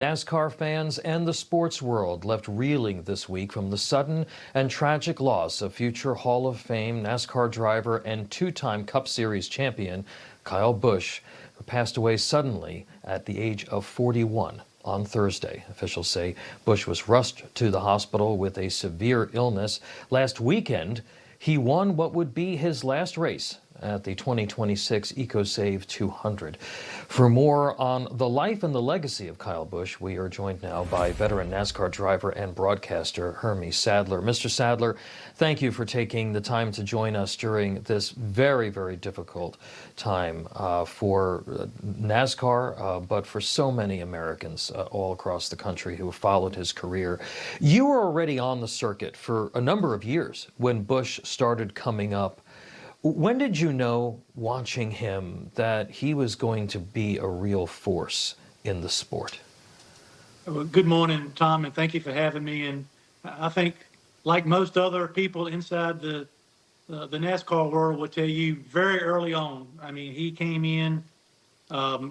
NASCAR fans and the sports world left reeling this week from the sudden and tragic loss of future Hall of Fame NASCAR driver and two-time Cup Series champion Kyle Busch, who passed away suddenly at the age of 41 on Thursday. Officials say Busch was rushed to the hospital with a severe illness. Last weekend, he won what would be his last race at the 2026 EcoSave 200. For more on the life and the legacy of Kyle Busch, we are joined now by veteran NASCAR driver and broadcaster Hermie Sadler. Mr. Sadler, thank you for taking the time to join us during this very, very difficult time for NASCAR, but for so many Americans all across the country who have followed his career. You were already on the circuit for a number of years when Busch started coming up. When did you know, watching him, that he was going to be a real force in the sport? Well, good morning, Tom, and thank you for having me. And I think, like most other people inside the NASCAR world will tell you, very early on, I mean, he came in,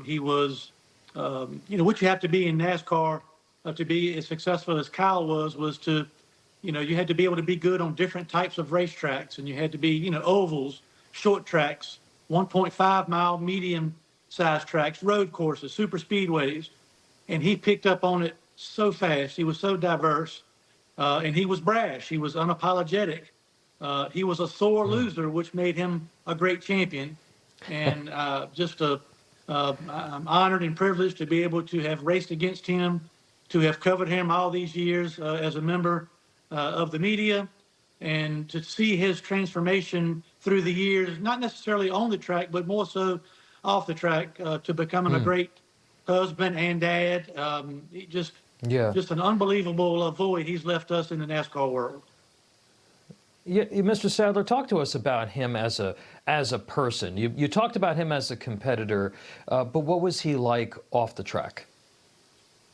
he was, what you have to be in NASCAR to be as successful as Kyle was to, you had to be able to be good on different types of racetracks, and you had to be, ovals, short tracks, 1.5 mile medium sized tracks, road courses, super speedways. And he picked up on it so fast. He was so diverse, and he was brash. He was unapologetic. He was a sore loser, which made him a great champion. And I'm honored and privileged to be able to have raced against him, to have covered him all these years as a member of the media, and to see his transformation through the years, not necessarily on the track, but more so off the track, to becoming a great husband and dad. Just an unbelievable void he's left us in the NASCAR world. Yeah, Mr. Sadler, talk to us about him as a person. You talked about him as a competitor, but what was he like off the track?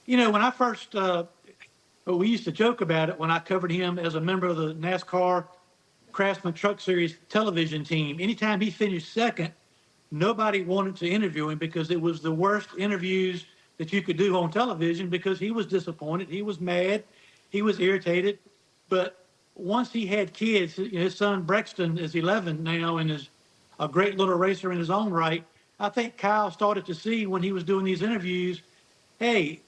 When I first we used to joke about it when I covered him as a member of the NASCAR Craftsman Truck Series television team. Anytime he finished second, nobody wanted to interview him because it was the worst interviews that you could do on television, because he was disappointed, he was mad, he was irritated. But once he had kids, his son Brexton is 11 now and is a great little racer in his own right. I think Kyle started to see, when he was doing these interviews, hey,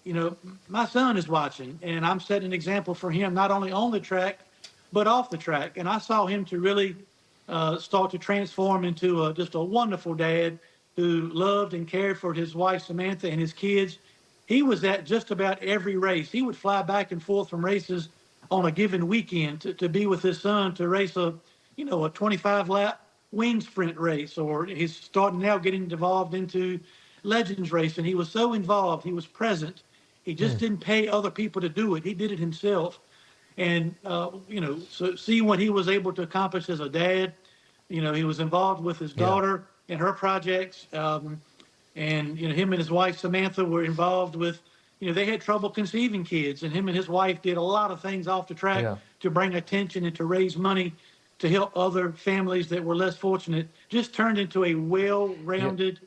my son is watching, and I'm setting an example for him, not only on the track, but off the track. And I saw him to really start to transform into just a wonderful dad who loved and cared for his wife, Samantha, and his kids. He was at just about every race. He would fly back and forth from races on a given weekend to be with his son, to race a 25-lap wing sprint race, or he's starting now getting involved into Legends race, and he was so involved. He was present. He just didn't pay other people to do it. He did it himself. And so see what he was able to accomplish as a dad. He was involved with his daughter in her projects, and him and his wife Samantha were involved with. They had trouble conceiving kids, and him and his wife did a lot of things off the track to bring attention and to raise money to help other families that were less fortunate. Just turned into a well-rounded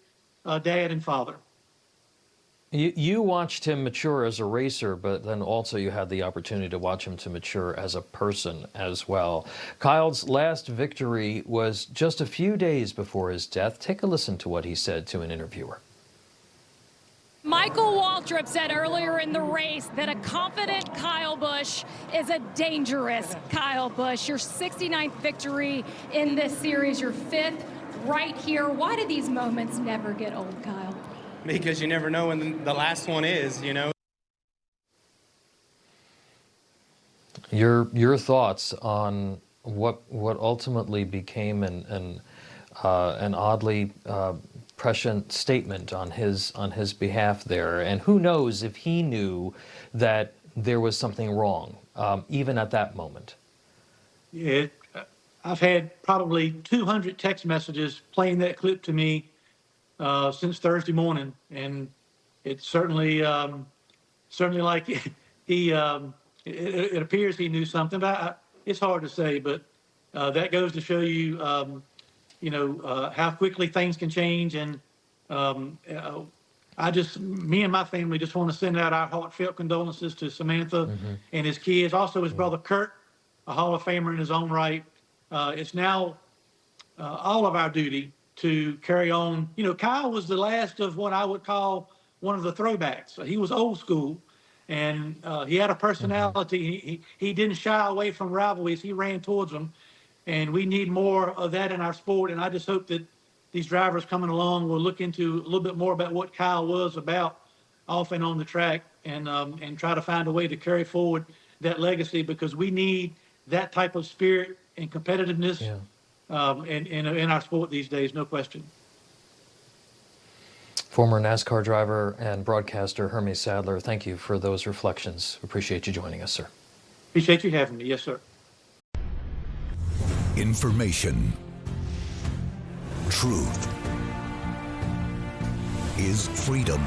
dad and father. You watched him mature as a racer, but then also you had the opportunity to watch him to mature as a person as well. Kyle's last victory was just a few days before his death. Take a listen to what he said to an interviewer. Michael Waltrip said earlier in the race that a confident Kyle Busch is a dangerous Kyle Busch. Your 69th victory in this series, your 5th right here. Why do these moments never get old, Kyle? Because you never know when the last one is, Your thoughts on what ultimately became an oddly prescient statement on his behalf there, and who knows if he knew that there was something wrong, even at that moment. Yeah, I've had probably 200 text messages playing that clip to me since Thursday morning, and it's certainly like he it appears he knew something, but it's hard to say. But that goes to show you how quickly things can change, and me and my family just want to send out our heartfelt condolences to Samantha and his kids. Also, his brother Kurt, a Hall of Famer in his own right. It's now all of our duty to carry on. You know, Kyle was the last of what I would call one of the throwbacks. He was old school, and he had a personality. He didn't shy away from rivalries. He ran towards them, and we need more of that in our sport. And I just hope that these drivers coming along will look into a little bit more about what Kyle was about off and on the track, and try to find a way to carry forward that legacy, because we need that type of spirit and competitiveness in our sport these days, no question. Former NASCAR driver and broadcaster Hermie Sadler, thank you for those reflections. Appreciate you joining us, sir. Appreciate you having me. Yes, sir. Information. Truth is freedom.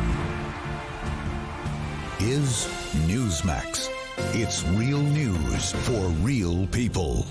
Is Newsmax. It's real news for real people.